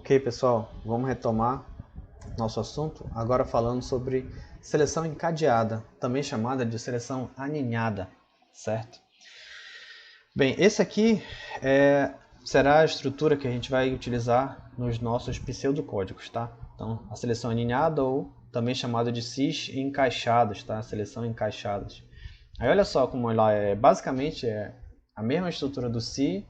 Ok, pessoal, vamos retomar nosso assunto, agora falando sobre seleção encadeada, também chamada de seleção aninhada, certo? Bem, esse aqui será a estrutura que a gente vai utilizar nos nossos pseudocódigos, tá? Então, a seleção aninhada ou também chamada de SIS encaixadas, tá? Seleção encaixadas. Aí olha só como ela basicamente é a mesma estrutura do se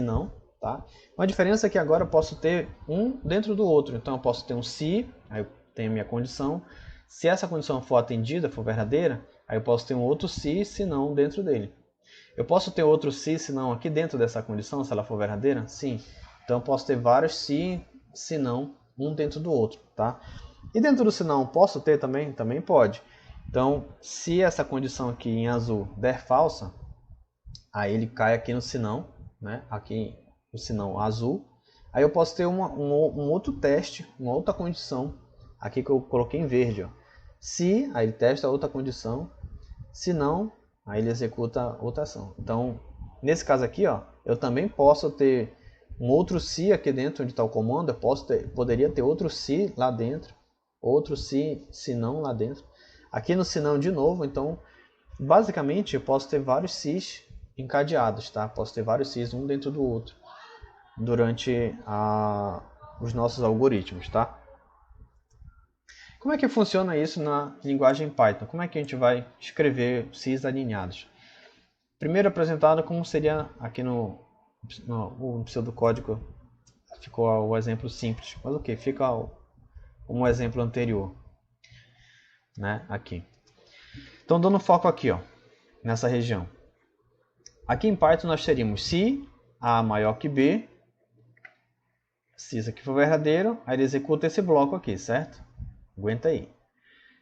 não, tá? Uma diferença é que agora eu posso ter um dentro do outro. Então eu posso ter um se, aí eu tenho a minha condição. Se essa condição for atendida, for verdadeira, aí eu posso ter um outro se não dentro dele. Eu posso ter outro se não aqui dentro dessa condição, se ela for verdadeira? Sim. Então eu posso ter vários se não, um dentro do outro, tá? E dentro do se não, posso ter também? Também pode. Então, se essa condição aqui em azul der falsa, aí ele cai aqui no sinão, né? Aqui no sinão azul. Aí eu posso ter um outro teste, uma outra condição, aqui que eu coloquei em verde. Ó. Se, aí ele testa outra condição, se não, aí ele executa outra ação. Então, nesse caso aqui, ó, eu também posso ter um outro se aqui dentro onde está o comando, poderia ter outro se lá dentro, outro se não lá dentro. Aqui no se não de novo, então, basicamente eu posso ter vários se's encadeados, tá? Posso ter vários se's um dentro do outro durante os nossos algoritmos, tá? Como é que funciona isso na linguagem Python? Como é que a gente vai escrever se's alinhados? Primeiro apresentado como seria aqui no pseudocódigo, ficou o exemplo simples, mas ok, fica um exemplo anterior, né? Aqui. Então dando foco aqui, ó, nessa região. Aqui em Python nós teríamos se A maior que B, se isso aqui for verdadeiro, aí ele executa esse bloco aqui, certo? Aguenta aí.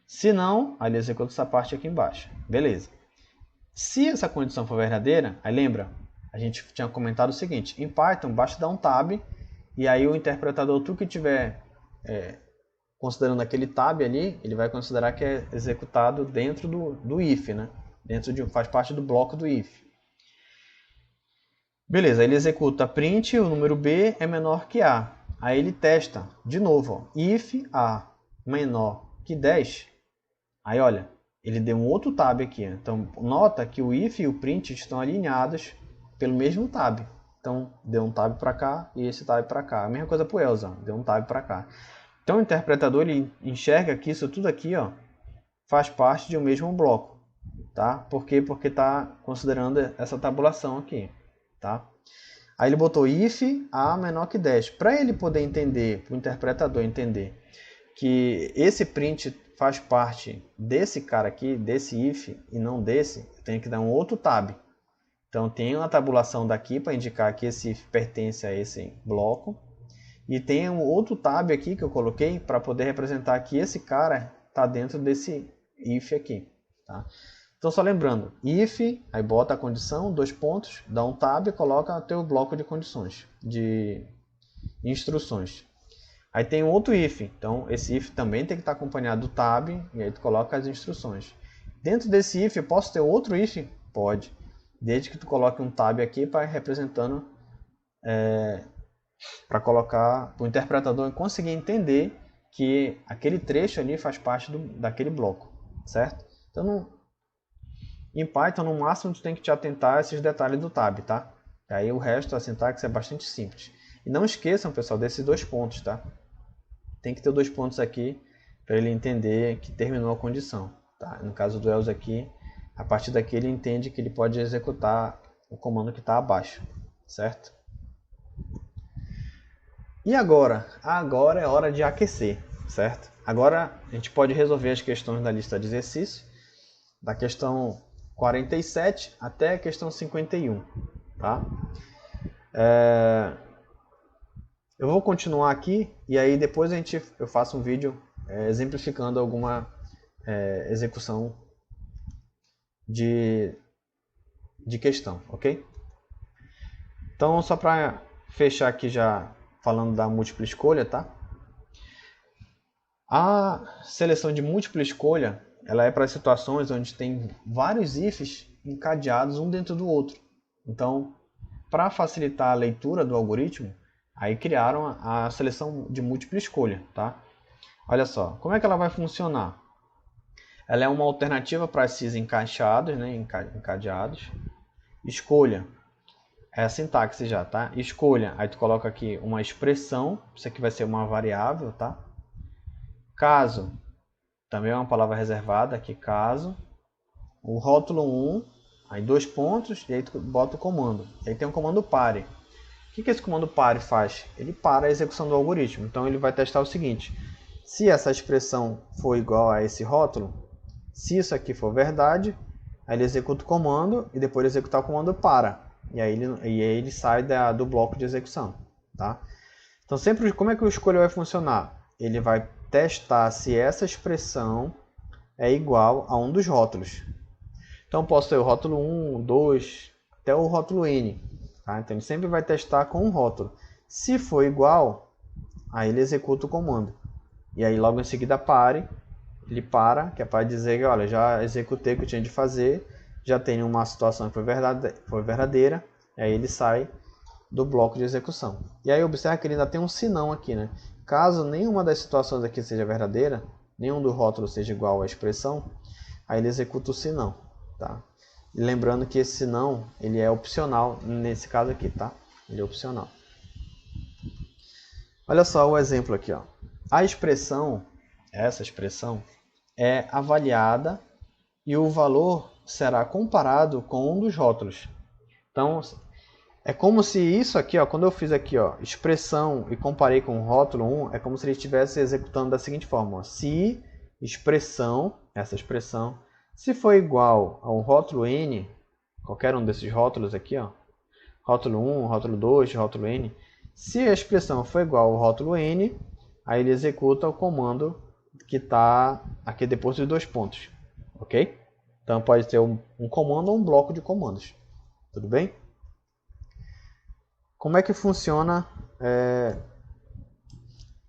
Se não, aí ele executa essa parte aqui embaixo. Beleza. Se essa condição for verdadeira, aí lembra, a gente tinha comentado o seguinte, em Python basta dar um tab, e aí o interpretador, tudo que estiver considerando aquele tab ali, ele vai considerar que é executado dentro do if, né? Faz parte do bloco do if. Beleza, ele executa print, o número B é menor que A. Aí ele testa, de novo, ó, if A menor que 10. Aí olha, ele deu um outro tab aqui. Então nota que o if e o print estão alinhados pelo mesmo tab. Então deu um tab para cá e esse tab para cá. A mesma coisa para o else, deu um tab para cá. Então o interpretador ele enxerga que isso tudo aqui, ó, faz parte de um mesmo bloco, tá? Por quê? Porque está considerando essa tabulação aqui, tá? Aí ele botou if A menor que 10. Para ele poder entender, para o interpretador entender que esse print faz parte desse cara aqui, desse if e não desse, tem que dar um outro tab. Então tem uma tabulação daqui para indicar que esse if pertence a esse bloco. E tem um outro tab aqui que eu coloquei para poder representar que esse cara está dentro desse if aqui. Tá? Então só lembrando, if, aí bota a condição, 2 pontos, dá um tab e coloca o teu bloco de condições, de instruções. Aí tem um outro if, então esse if também tem que estar acompanhado do tab, e aí tu coloca as instruções. Dentro desse if, eu posso ter outro if? Pode, desde que tu coloque um tab aqui para representando, para colocar o interpretador conseguir entender que aquele trecho ali faz parte daquele bloco, certo? Então, em Python, no máximo, tu tem que te atentar a esses detalhes do tab, tá? Aí o resto, a sintaxe é bastante simples. E não esqueçam, pessoal, desses 2 pontos, tá? Tem que ter 2 pontos aqui para ele entender que terminou a condição, tá? No caso do else aqui, a partir daqui ele entende que ele pode executar o comando que está abaixo, certo? E agora? Agora é hora de aquecer, certo? Agora a gente pode resolver as questões da lista de exercícios, da questão 47 até a questão 51, tá? Eu vou continuar aqui e aí depois eu faço um vídeo exemplificando alguma execução de questão, ok? Então, só para fechar aqui já falando da múltipla escolha, tá? A seleção de múltipla escolha, ela é para situações onde tem vários ifs encadeados um dentro do outro. Então, para facilitar a leitura do algoritmo, Aí criaram a seleção de múltipla escolha, tá? Olha só, como é que ela vai funcionar? Ela é uma alternativa para esses encaixados, né, encadeados. Escolha, é a sintaxe já, tá? Escolha, aí tu coloca aqui uma expressão, isso aqui vai ser uma variável, tá? Caso, também é uma palavra reservada aqui, caso. O rótulo 1, aí 2 pontos, e aí tu bota o comando. Aí tem um comando pare. O que esse comando pare faz? Ele para a execução do algoritmo. Então ele vai testar o seguinte: se essa expressão for igual a esse rótulo, se isso aqui for verdade, aí ele executa o comando e depois de executar o comando para. E aí ele sai do bloco de execução. Tá? Então sempre, como é que o escolha vai funcionar? Ele vai testar se essa expressão é igual a um dos rótulos. Então posso ter o rótulo 1, 2, até o rótulo N. Tá? Então ele sempre vai testar com um rótulo. Se for igual, aí ele executa o comando. E aí logo em seguida pare, ele para, que é para dizer que olha, já executei o que eu tinha de fazer, já tenho uma situação que foi verdadeira, e aí ele sai do bloco de execução. E aí observa que ele ainda tem um senão aqui, né? Caso nenhuma das situações aqui seja verdadeira, nenhum do rótulo seja igual à expressão, aí ele executa o senão, tá? E lembrando que esse senão, ele é opcional nesse caso aqui, tá? Ele é opcional. Olha só o exemplo aqui, ó. A expressão, essa expressão, é avaliada e o valor será comparado com um dos rótulos. Então, é como se isso aqui, ó, quando eu fiz aqui, ó, expressão e comparei com o rótulo 1, é como se ele estivesse executando da seguinte forma, ó, se expressão, essa expressão, se for igual ao rótulo N, qualquer um desses rótulos aqui, ó, rótulo 1, rótulo 2, rótulo N, se a expressão for igual ao rótulo N, aí ele executa o comando que está aqui depois dos 2 pontos, ok? Então pode ter um comando ou um bloco de comandos, tudo bem? Como é que funciona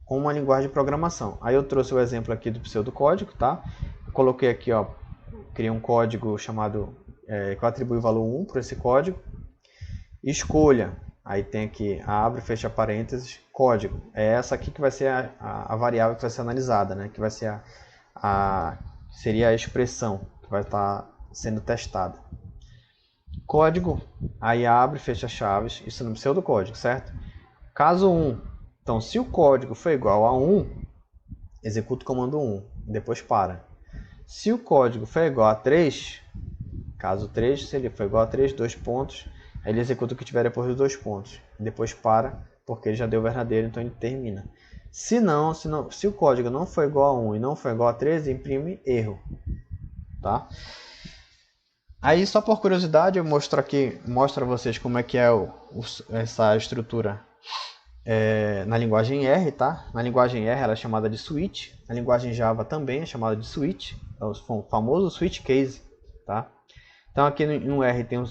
com uma linguagem de programação? Aí eu trouxe o exemplo aqui do pseudocódigo, tá? Eu coloquei aqui, ó, criei um código chamado, que eu atribuo o valor 1 para esse código. Escolha, aí tem aqui, abre, fecha parênteses, código. É essa aqui que vai ser a variável que vai ser analisada, né? Que vai ser seria a expressão que vai estar sendo testada. Código, aí abre, fecha chaves, isso no pseudocódigo, certo? Caso 1, então se o código for igual a 1, executa o comando 1, depois para. Se o código for igual a 3, caso 3, se ele for igual a 3, 2 pontos, aí ele executa o que tiver depois dos 2 pontos, depois para, porque ele já deu verdadeiro, então ele termina. Se o código não for igual a 1 e não for igual a 3, imprime erro, tá? Aí, só por curiosidade, eu mostro a vocês como é que é essa estrutura na linguagem R, tá? Na linguagem R ela é chamada de switch, na linguagem Java também é chamada de switch, é o famoso switch case, tá? Então aqui no R tem,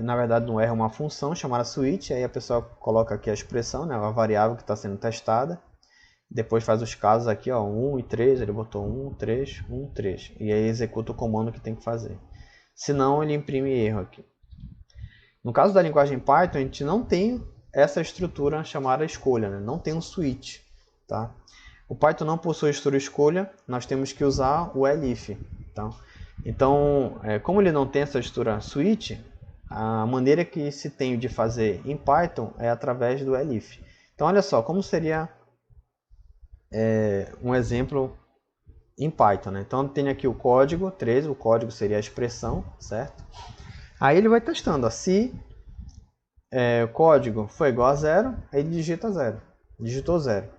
na verdade no R é uma função chamada switch, aí a pessoa coloca aqui a expressão, né, a variável que está sendo testada, depois faz os casos aqui, ó, 1 e 3, ele botou 1, 3, 1, 3, e aí executa o comando que tem que fazer. Senão ele imprime erro aqui. No caso da linguagem Python, a gente não tem essa estrutura chamada escolha, né? Não tem um switch, tá? O Python não possui estrutura escolha, nós temos que usar o elif. Tá? Então, como ele não tem essa estrutura switch, a maneira que se tem de fazer em Python é através do elif. Então, olha só, como seria um exemplo em Python, né? Então tem aqui o código 13, o código seria a expressão, certo? Aí ele vai testando, ó, se o código for igual a 0, aí ele digita 0, digitou 0.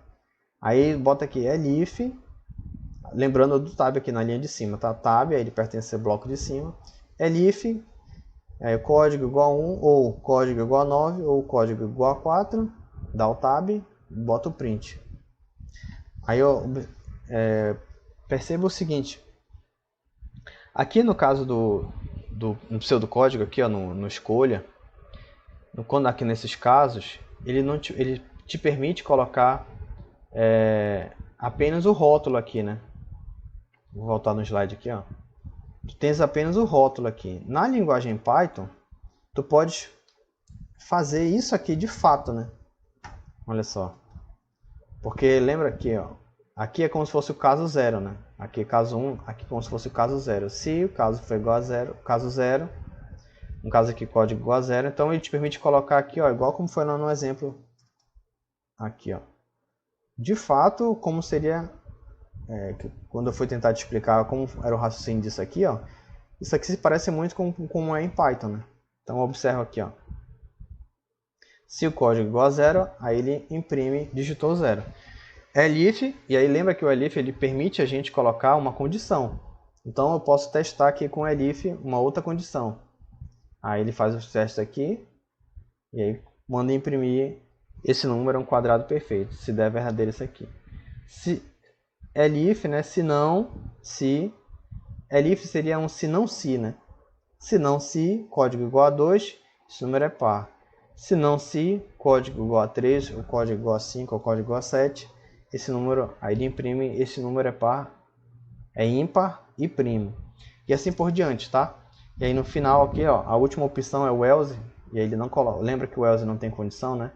Aí bota aqui elif, lembrando do tab aqui na linha de cima, tá? Tab, aí ele pertence ao bloco de cima, elif, código igual a 1, ou código igual a 9, ou código igual a 4, dá o tab, bota o print. Aí eu perceba o seguinte, aqui no caso no pseudocódigo, aqui ó, no escolha, quando aqui nesses casos, ele te permite colocar apenas o rótulo aqui, né? Vou voltar no slide aqui, ó. Tu tens apenas o rótulo aqui. Na linguagem Python, tu pode fazer isso aqui de fato, né? Olha só. Porque lembra aqui, ó. Aqui é como se fosse o caso zero, né? Aqui é caso 1, aqui é como se fosse o caso zero. Se o caso for igual a zero, caso zero, no caso aqui código igual a zero, então ele te permite colocar aqui, ó, igual como foi lá no exemplo. Aqui, ó. De fato, como seria, quando eu fui tentar te explicar como era o raciocínio disso aqui, ó. Isso aqui se parece muito com como é em Python, né? Então observa aqui, ó. Se o código é igual a zero, aí ele imprime, digitou zero. Elif, e aí lembra que o elif ele permite a gente colocar uma condição. Então eu posso testar aqui com o elif uma outra condição. Aí ele faz os testes aqui e aí manda imprimir esse número é um quadrado perfeito, se der verdadeiro isso aqui. Se elif, né, se não, se elif seria um se não se, né? Se não se, código igual a 2, esse número é par. Se não se, código igual a 3, o código igual a 5, o código igual a 7, esse número, aí ele imprime, esse número é par, é ímpar e primo. E assim por diante, tá? E aí no final aqui, ó, a última opção é o else, e aí ele não coloca, lembra que o else não tem condição, né?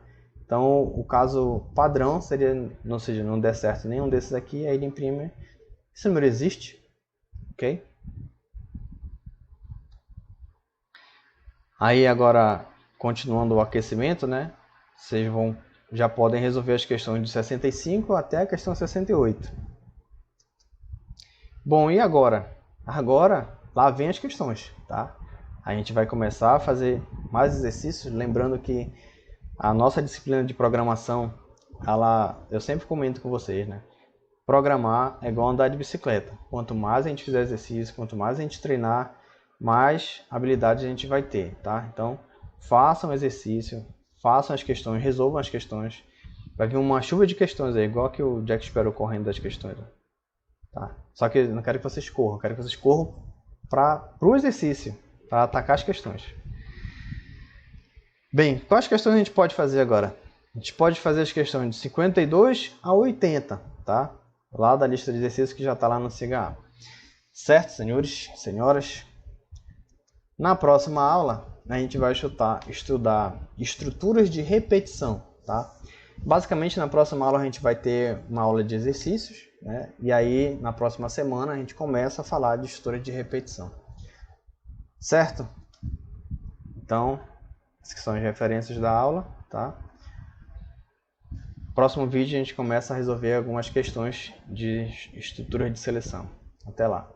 Então o caso padrão seria, ou seja, não der certo nenhum desses aqui, aí ele imprime, esse número existe, ok? Aí agora, continuando o aquecimento, né? Vocês já podem resolver as questões de 65 até a questão 68. Bom, e agora? Agora, lá vem as questões, tá? A gente vai começar a fazer mais exercícios, lembrando que a nossa disciplina de programação, eu sempre comento com vocês, né? Programar é igual andar de bicicleta. Quanto mais a gente fizer exercício, quanto mais a gente treinar, mais habilidades a gente vai ter, tá? Então, façam exercício, façam as questões, resolvam as questões. Vai vir uma chuva de questões aí, igual que o Jack Sparrow correndo das questões. Tá? Só que eu não quero que vocês corram, eu quero que vocês corram para o exercício, para atacar as questões. Bem, quais questões a gente pode fazer agora? A gente pode fazer as questões de 52 a 80, tá? Lá da lista de exercícios que já está lá no CIGA. Certo, senhores, senhoras? Na próxima aula, a gente vai estudar estruturas de repetição, tá? Basicamente, na próxima aula a gente vai ter uma aula de exercícios, né? E aí, na próxima semana, a gente começa a falar de estruturas de repetição. Certo? Então, essas são as referências da aula, tá? Próximo vídeo a gente começa a resolver algumas questões de estruturas de seleção. Até lá!